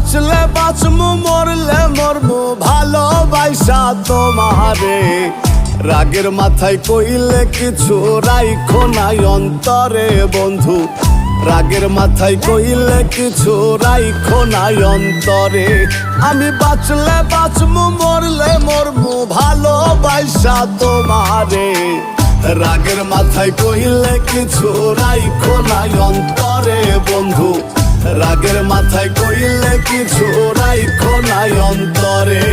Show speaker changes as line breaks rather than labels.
বাঁচলে বাঁচমু মরলে মরমু ভালোবাসা তোমারে। রাগের মাথায় কইলে কিছু রাইখো নাই অন্তরে বন্ধু, রাগের মাথায় কইলে কিছু রাইখো নাই অন্তরে। আমি বাঁচলে বাঁচমু মরলে মরমু ভালোবাসা তোমারে। রাগের মাথায় কইলে কিছু রাইখো নাই অন্তরে বন্ধু, রাগের মাথায় কইলে কিছু রাইখো নাই অন্তরে।